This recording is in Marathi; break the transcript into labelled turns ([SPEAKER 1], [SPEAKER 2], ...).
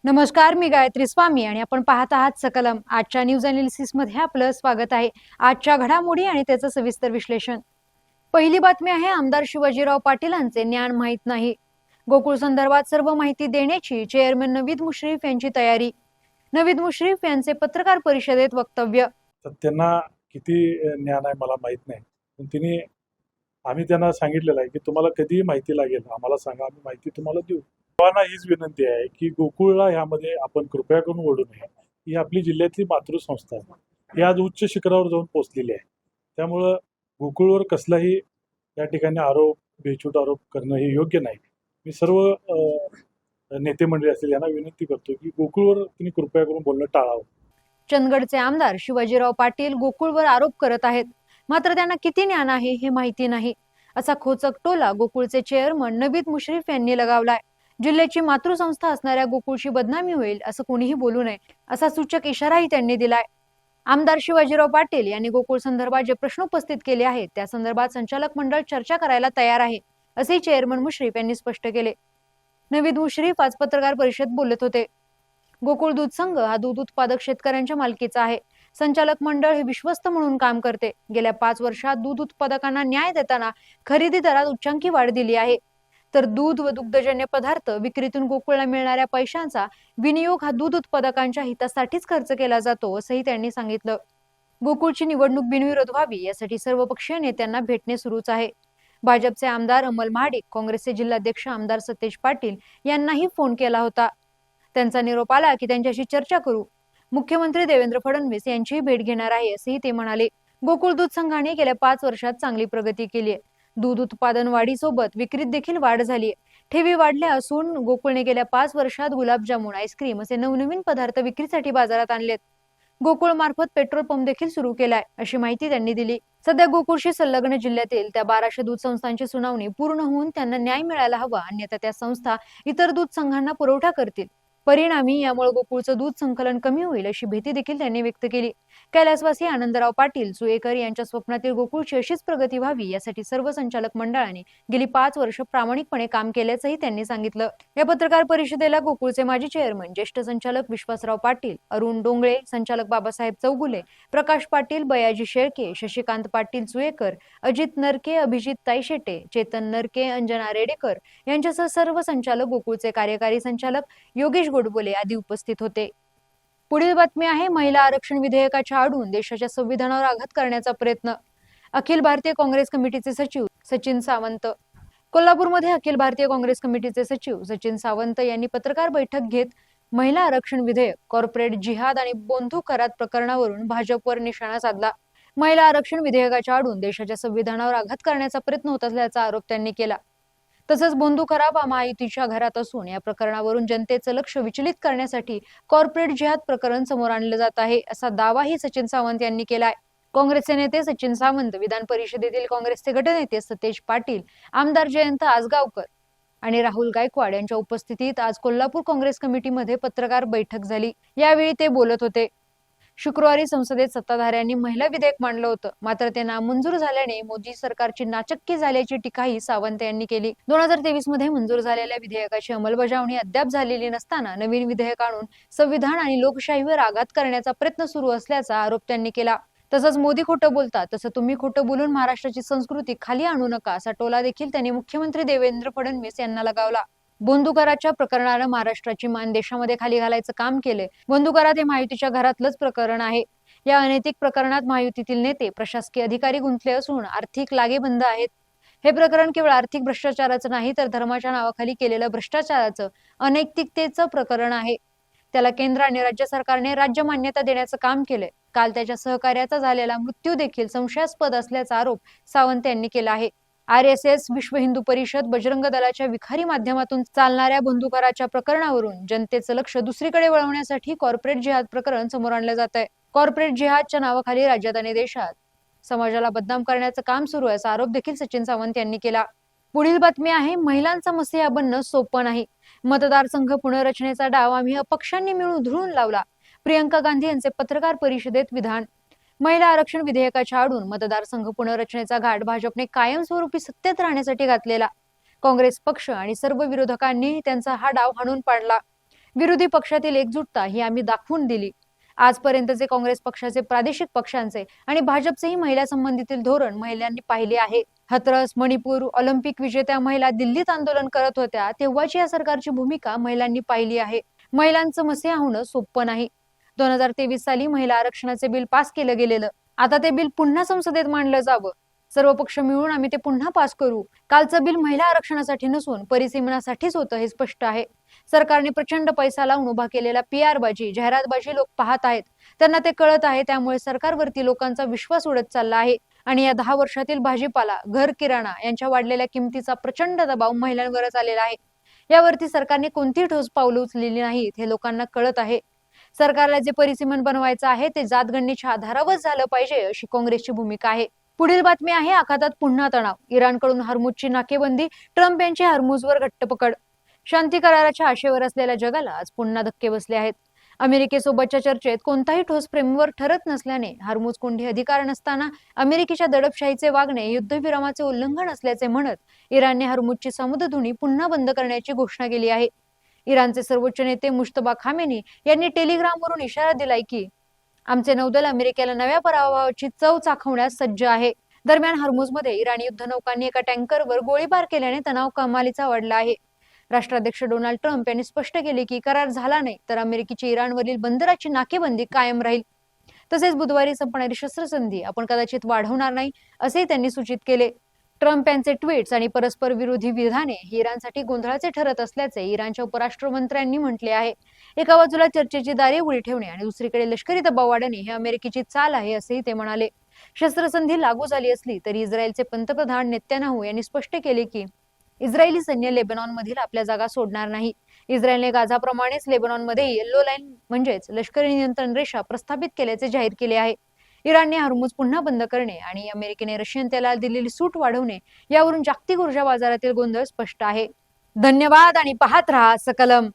[SPEAKER 1] नमस्कार, मी गायत्री स्वामी आणि आपण पाहत आहात सकलम. आजच्या न्यूज अनालिसिस मध्ये आपलं स्वागत आहे. आजच्या घडामोडी आणि त्याचं सविस्तर विश्लेषण. पहिली बातमी आहे, आमदार शिवाजीराव पाटीलांचे ज्ञान माहीत नाही. गोकुळ संदर्भात सर्व माहिती देण्याची चेअरमन नवीद मुश्रीफ यांची तयारी. नवीद मुश्रीफ यांचे पत्रकार परिषदेत वक्तव्य.
[SPEAKER 2] त्यांना किती ज्ञान आहे मला माहित नाही, पण आम्ही त्यांना सांगितलेलं आहे की तुम्हाला कधीही माहिती लागेल आम्हाला सांगा, आम्ही माहिती तुम्हाला देऊ. सर्वांना हीच विनंती आहे की गोकुळला ह्यामध्ये आपण कृपया करून ओढू नये. ही आपली जिल्ह्यातली मातृसंस्था आहे, ही आज उच्च शिखरावर जाऊन पोहोचलेली आहे. त्यामुळं गोकुळवर कसलाही या ठिकाणी बेछूट आरोप करणं हे योग्य नाही. मी सर्व नेते मंडळी असतील यांना विनंती करतो की गोकुळवर तुम्ही कृपया करून बोलणं टाळावं.
[SPEAKER 1] चंदगडचे आमदार शिवाजीराव पाटील गोकुळवर आरोप करत आहेत, मात्र त्यांना किती ज्ञान आहे हे माहिती नाही, असा खोचक टोला गोकुळचे चेअरमन नवीद मुश्रीफ यांनी लगावलाय. जिल्ह्याची मातृसंस्था असणाऱ्या गोकुळची बदनामी होईल असं कोणीही बोलू नये, असा सूचक इशाराही त्यांनी दिलाय. आमदार शिवाजीराव पाटील यांनी गोकुळ संदर्भात जे प्रश्न उपस्थित केले आहेत त्या संदर्भात संचालक मंडळ चर्चा करायला तयार आहे, असे चेअरमन मुश्रीफ यांनी स्पष्ट केले. नवीद मुश्रीफ आज पत्रकार परिषदेत बोलत होते. गोकुळ दूध संघ हा दूध उत्पादक शेतकऱ्यांच्या मालकीचा आहे. संचालक मंडळ हे विश्वस्त म्हणून काम करते. गेल्या 5 वर्षात दूध उत्पादकांना न्याय देताना खरेदी दरात उच्चांकी वाढ दिली आहे, तर दूध व दुग्धजन्य पदार्थ विक्रीतून गोकुळला मिळणाऱ्या पैशांचा विनियोग हा दूध उत्पादकांच्या हितासाठीच खर्च केला जातो, असंही त्यांनी सांगितलं. गोकुळची निवडणूक बिनविरोध व्हावी यासाठी सर्वपक्षीय नेत्यांना भेटणे सुरूच आहे. भाजपचे आमदार अमल महाडिक, काँग्रेसचे जिल्हाध्यक्ष आमदार सतेज पाटील यांनाही फोन केला होता. त्यांचा निरोप आला की त्यांच्याशी चर्चा करू. मुख्यमंत्री देवेंद्र फडणवीस यांचीही भेट घेणार आहे, असेही ते म्हणाले. गोकुळ दूध संघाने गेल्या 5 वर्षात चांगली प्रगती केली आहे. दूध उत्पादन वाढीसोबत विक्रीत देखील वाढ झाली आहे. ठेवी वाढल्या असून गोकुळने गेल्या 5 वर्षात गुलाबजामुन, आईस्क्रीम असे नवनवीन पदार्थ विक्रीसाठी बाजारात आणलेत. गोकुळ मार्फत पेट्रोल पंप देखील सुरू केलाय, अशी माहिती त्यांनी दिली. सध्या गोकुळशी संलग्न जिल्ह्यातील त्या 1200 दूध संस्थांची सुनावणी पूर्ण होऊन त्यांना न्याय मिळायला हवा, अन्यथा त्या संस्था इतर दूध संघांना पुरवठा करतील. परिणामी यामुळे गोकुळचं दूध संकलन कमी होईल अशी भीती देखील त्यांनी व्यक्त केली. कैलासवासी आनंदराव पाटील सुएकर यांच्या स्वप्नातील गोकुळची अशीच प्रगती व्हावी यासाठी सर्व संचालक मंडळाने गेली 5 वर्ष प्रामाणिकपणे काम केल्याचंही त्यांनी सांगितलं. या पत्रकार परिषदेला गोकुळचे माजी चेअरमन, ज्येष्ठ संचालक विश्वासराव पाटील, अरुण डोंगळे, संचालक बाबासाहेब चौगुले, प्रकाश पाटील, बयाजी शेळके, शशिकांत पाटील सुएकर, अजित नरके, अभिजित ताईशेटे, चेतन नरके, अंजना रेडेकर यांच्यासह सर्व संचालक, गोकुळचे कार्यकारी संचालक योगेश गोडबोले आदी उपस्थित होते. पुढील बातमी आहे, महिला आरक्षण विधेयकाच्या आडून देशाच्या संविधानावर आघात करण्याचा प्रयत्न. अखिल भारतीय काँग्रेस कमिटीचे सचिव सचिन सावंत. कोल्हापूरमध्ये अखिल भारतीय काँग्रेस कमिटीचे सचिव सचिन सावंत यांनी पत्रकार बैठक घेत महिला आरक्षण विधेयक, कॉर्पोरेट जिहाद आणि बोंधू करात प्रकरणावरून भाजपवर निशाणा साधला. महिला आरक्षण विधेयकाच्या आडून देशाच्या संविधानावर आघात करण्याचा प्रयत्न होत असल्याचा आरोप त्यांनी केला. तसंच बोंधू करार हा महायुतीच्या घरात असून या प्रकरणावरून जनतेचं लक्ष विचलित करण्यासाठी कॉर्पोरेट जिहाद प्रकरण समोर आणलं जात आहे, असा दावाही सचिन सावंत यांनी केलाय. काँग्रेसचे नेते सचिन सावंत, विधान परिषदेतील काँग्रेसचे गटनेते सतेज पाटील, आमदार जयंत आसगावकर आणि राहुल गायकवाड यांच्या उपस्थितीत आज कोल्हापूर काँग्रेस कमिटीमध्ये पत्रकार बैठक झाली. यावेळी ते बोलत होते. शुक्रवारी संसदेत सत्ताधाऱ्यांनी महिला विधेयक मांडलं होतं, मात्र ते नामंजूर झाल्याने मोदी सरकारची नाचक्की झाल्याची टीकाही सावंत यांनी केली. 2023 मध्ये मंजूर झालेल्या विधेयकाची अंमलबजावणी अद्याप झालेली नसताना नवीन विधेयक आणून संविधान आणि लोकशाहीवर आघात करण्याचा प्रयत्न सुरू असल्याचा आरोप त्यांनी केला. तसंच मोदी खोटं बोलतात, तसं तुम्ही खोटं बोलून महाराष्ट्राची संस्कृती खाली आणू नका, असा टोला देखील त्यांनी मुख्यमंत्री देवेंद्र फडणवीस यांना लगावला. बोंधू कराच्या प्रकरणानं महाराष्ट्राची मान देशामध्ये खाली घालायचं काम केले. बोंधू करात हे महायुतीच्या घरातलंच प्रकरण आहे. या अनैतिक प्रकरणात महायुतीतील नेते, प्रशासकीय अधिकारी गुंतले असून आर्थिक लागेबंद आहेत. हे प्रकरण केवळ आर्थिक भ्रष्टाचाराचं नाही, तर धर्माच्या नावाखाली केलेलं भ्रष्टाचाराचं, अनैतिकतेचं प्रकरण आहे. त्याला केंद्र आणि राज्य सरकारने राज्य मान्यता देण्याचं काम केलंय. काल त्याच्या सहकार्याचा झालेला मृत्यू देखील संशयास्पद असल्याचा आरोप सावंत यांनी केला आहे. RSS, विश्व हिंदू परिषद, बजरंग दलाच्या विखारी माध्यमातून चालणाऱ्या बंधुकाराच्या प्रकरणावरून जनतेचं लक्ष दुसरीकडे वळवण्यासाठी कॉर्पोरेट जिहाद प्रकरण समोर आणलं जात आहे. कॉर्पोरेट जिहादच्या नावाखाली राज्यात आणि देशात समाजाला बदनाम करण्याचं काम सुरू आहे, असा आरोप देखील सचिन सावंत यांनी केला. पुढील बातमी आहे, महिलांचा मसीहा बनणं सोपं नाही. मतदारसंघ पुनर्रचनेचा डाव आम्ही अपक्षांनी मिळून उधळून लावला. प्रियंका गांधी यांचे पत्रकार परिषदेत विधान. महिला आरक्षण विधेयकाच्या आडून मतदारसंघ पुनर्रचनेचा घाट भाजपने कायमस्वरूपी सत्तेत राहण्यासाठी घातलेला. काँग्रेस पक्ष आणि सर्व विरोधकांनी त्यांचा हा डाव हाणून पाडला. विरोधी पक्षातील एकजुटता ही आम्ही दाखवून दिली. आजपर्यंतचे काँग्रेस पक्षाचे, प्रादेशिक पक्षांचे आणि भाजपचेही महिला संबंधीतील धोरण महिलांनी पाहिले आहे. हाथरस, मणिपूर, ऑलिम्पिक विजेत्या महिला दिल्लीत आंदोलन करत होत्या तेव्हाची या सरकारची भूमिका महिलांनी पाहिली आहे. महिलांचं मसिहा होणं सोपं नाही. 2023 साली महिला आरक्षणाचे बिल पास केलं गेलेलं. आता ते बिल पुन्हा संसदेत मांडलं जावं. सर्व पक्ष मिळून आम्ही ते पुन्हा पास करू. कालचं बिल महिला आरक्षणासाठी नसून परिसीमनासाठीच होतं हे स्पष्ट आहे. सरकारने प्रचंड पैसा लावून उभा केलेला PR बाजी, जाहिरातबाजी लोक पाहत आहेत. त्यांना ते कळत आहे. त्यामुळे सरकारवरती लोकांचा विश्वास उडत चालला आहे आणि या 10 वर्षातील भाजीपाला, घर किराणा यांच्या वाढलेल्या किमतीचा प्रचंड दबाव महिलांवरच आलेला आहे. यावरती सरकारने कोणतीही ठोस पावलं उचललेली नाहीत हे लोकांना कळत आहे. सरकारला जे परिसीमन बनवायचं आहे ते जातगणनेच्या आधारावर झालं पाहिजे अशी काँग्रेसची भूमिका आहे. पुढील बातमी आहे आखातात पुन्हा तणाव. इराणकडून हर्मुजची नाकेबंदी, ट्रम्प यांची हर्मुजवर घट्ट पकड. शांती कराराच्या आशेवर असलेल्या जगाला आज पुन्हा धक्के बसले आहेत. अमेरिकेसोबतच्या चर्चेत कोणताही ठोस फ्रेमवर्क ठरत नसल्याने हर्मुज कोंडी अधिकार नसताना अमेरिकेच्या दडपशाहीचे वागणे युद्धविरामाचे उल्लंघन असल्याचे म्हणत इराणने हर्मुजची समुद्रधुनी पुन्हा बंद करण्याची घोषणा केली आहे. इराणचे सर्वोच्च नेते मुश्तबा खामेनी यांनी टेलिग्रामवरून इशारा दिलाय की आमचे नौदल अमेरिकेला नव्या पराभवाची चव चाखवण्यास सज्ज आहे. दरम्यान हर्मुजमध्ये इराणी युद्धनौकांनी एका टँकरवर गोळीबार केल्याने तणाव कमालीचा वाढला आहे. राष्ट्राध्यक्ष डोनाल्ड ट्रम्प यांनी स्पष्ट केले की करार झाला नाही तर अमेरिकेची इराणवरील बंदराची नाकेबंदी कायम राहील. तसेच बुधवारी संपणारी शस्त्रसंधी आपण कदाचित वाढवणार नाही असेही त्यांनी सूचित केले. ट्रम्प यांचे ट्विट्स आणि परस्पर विरोधी विधाने ही इराणसाठी गोंधळाचे ठरत असल्याचे इराणच्या उपराष्ट्रमंत्र्यांनी म्हटले आहे. एका बाजूला चर्चेची दारे उघडी ठेवणे आणि दुसरीकडे लष्करी दबाव वाढवणे हे अमेरिकेची चाल आहे असेही ते म्हणाले. शस्त्रसंधी लागू झाली असली तरी इस्रायलचे पंतप्रधान नेत्यानाहू यांनी स्पष्ट केले की इस्रायली सैन्य लेबनॉनमधील आपल्या जागा सोडणार नाही. इस्रायलने गाझाप्रमाणेच लेबनॉनमध्ये येलो लाईन म्हणजेच लष्करी नियंत्रण रेषा प्रस्थापित केल्याचे जाहीर केले आहे. इराणने हर्मुज पुन्हा बंद करणे आणि अमेरिकेने रशियन तेलाला दिलेली सूट वाढवणे यावरून जागतिक ऊर्जा बाजारातील गोंधळ स्पष्ट आहे. धन्यवाद आणि पाहत रहा सकलम.